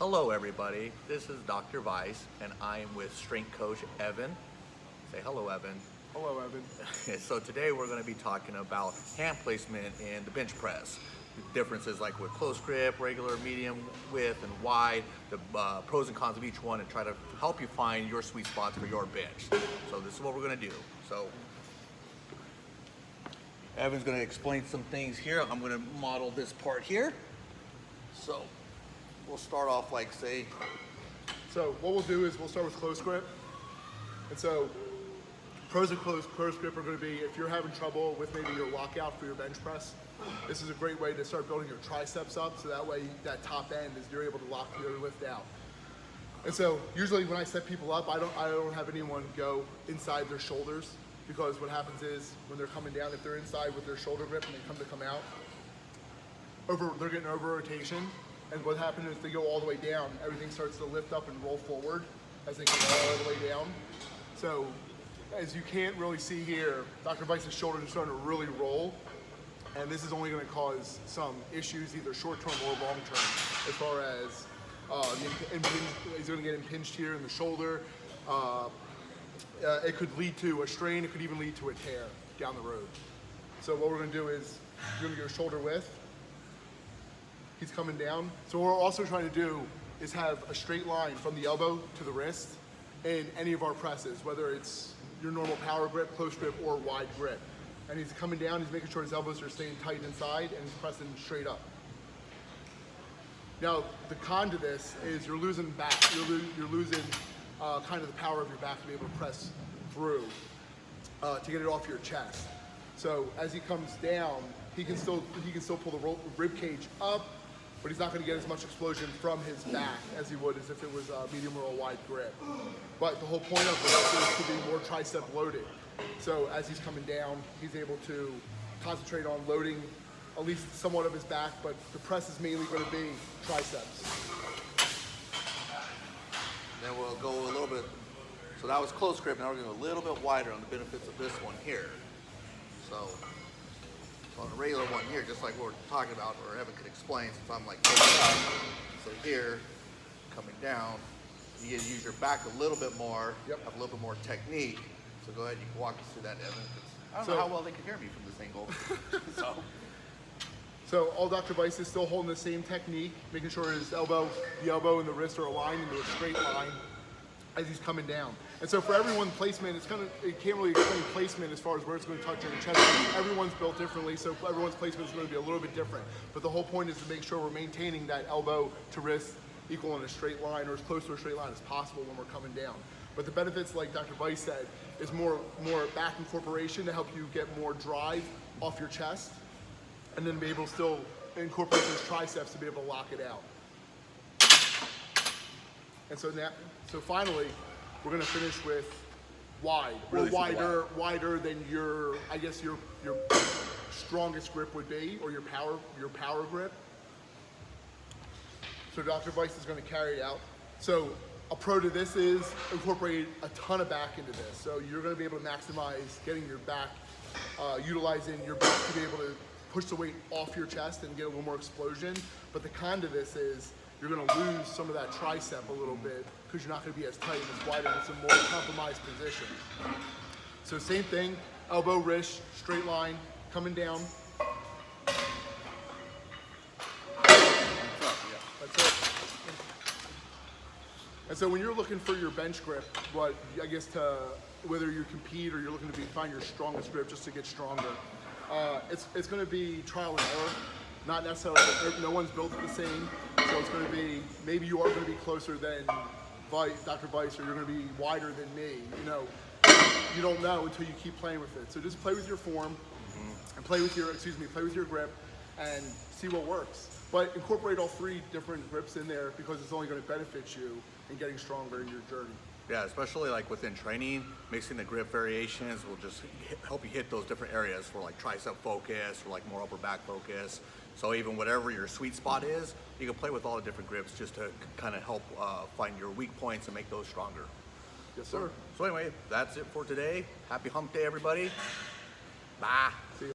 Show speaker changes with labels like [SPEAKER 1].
[SPEAKER 1] Hello everybody, this is Dr. Weiss and I am with strength coach Evan. Say hello Evan.
[SPEAKER 2] Hello, Evan.
[SPEAKER 1] So today we're going to be talking about hand placement in the bench press. The differences like with close grip, regular, medium, width, and wide, the pros and cons of each one, and try to help you find your sweet spots for your bench. So this is what we're going to do. So Evan's going to explain some things here. I'm going to model this part here. So we'll start off like say,
[SPEAKER 2] So what we'll do is we'll start with close grip. And so pros of close grip are going to be if you're having trouble with maybe your lockout for your bench press, this is a great way to start building your triceps up, so that way that top end is you're able to lock your lift out. And so usually when I set people up, I don't have anyone go inside their shoulders, because what happens is when they're coming down, if they're inside with their shoulder grip and they come out, they're getting over rotation. And what happens is they go all the way down, everything starts to lift up and roll forward as they come all the way down. So as you can't really see here, Dr. Weiss's shoulders are starting to really roll. And this is only going to cause some issues, either short-term or long-term, as far as he's going to get impinged here in the shoulder. It could lead to a strain. It could even lead to a tear down the road. So what we're going to do is you're going to go shoulder width. He's coming down. So what we're also trying to do is have a straight line from the elbow to the wrist in any of our presses, whether it's your normal power grip, close grip, or wide grip. And he's coming down, he's making sure his elbows are staying tight inside, and he's pressing straight up. Now, the con to this is you're losing back. You're losing kind of the power of your back to be able to press through, to get it off your chest. So as he comes down, he can still pull the rib cage up, but he's not going to get as much explosion from his back as he would as if it was a medium or a wide grip. But the whole point of this is to be more tricep loaded. So as he's coming down, he's able to concentrate on loading at least somewhat of his back, but the press is mainly going to be triceps.
[SPEAKER 1] then we'll go a little bit, so that was close grip, now we're going to go a little bit wider on the benefits of this one here. So on a regular one here, just like what we're talking about, or Evan could explain, since I'm like pulling up. So here, coming down, you get to use your back a little bit more,
[SPEAKER 2] Yep.
[SPEAKER 1] have a little bit more technique. So go ahead, you can walk us through that, Evan. 'Cause I don't know how well they can hear me from this angle.
[SPEAKER 2] So all Dr. Weiss is still holding the same technique, making sure the elbow and the wrist are aligned into a straight line as he's coming down. And so for everyone, placement, it can't really explain placement as far as where it's going to touch on your chest. Everyone's built differently, so everyone's placement is going to be a little bit different. But the whole point is to make sure we're maintaining that elbow to wrist equal in a straight line, or as close to a straight line as possible when we're coming down. But the benefits, like Dr. Weiss said, is more back incorporation to help you get more drive off your chest, and then be able to still incorporate those triceps to be able to lock it out. And so finally, we're going to finish with wide,
[SPEAKER 1] Really
[SPEAKER 2] or wider than your strongest grip would be, or your power grip. So Dr. Weiss is going to carry it out. So a pro to this is incorporate a ton of back into this. So you're going to be able to maximize getting your back, utilizing your back to be able to push the weight off your chest and get a little more explosion. But the con to this is you're going to lose some of that tricep a little bit, because you're not going to be as tight and as wide, and it's a more compromised position. So same thing, elbow, wrist, straight line, coming down. That's it. And so when you're looking for your bench grip, whether you compete or you're looking to find your strongest grip just to get stronger, it's going to be trial and error. Not necessarily, no one's built the same. So it's going to be, maybe you are going to be closer than Dr. Weiss, or you're going to be wider than me. You don't know until you keep playing with it. So just play with your form, and play with your grip, and see what works. But incorporate all three different grips in there, because it's only going to benefit you in getting stronger in your journey.
[SPEAKER 1] Yeah, especially like within training, mixing the grip variations will just help you hit those different areas for like tricep focus, or like more upper back focus. So even whatever your sweet spot is, you can play with all the different grips just to kind of help find your weak points and make those stronger.
[SPEAKER 2] Yes, sir.
[SPEAKER 1] So anyway, that's it for today. Happy hump day, everybody. Bye.
[SPEAKER 2] See you.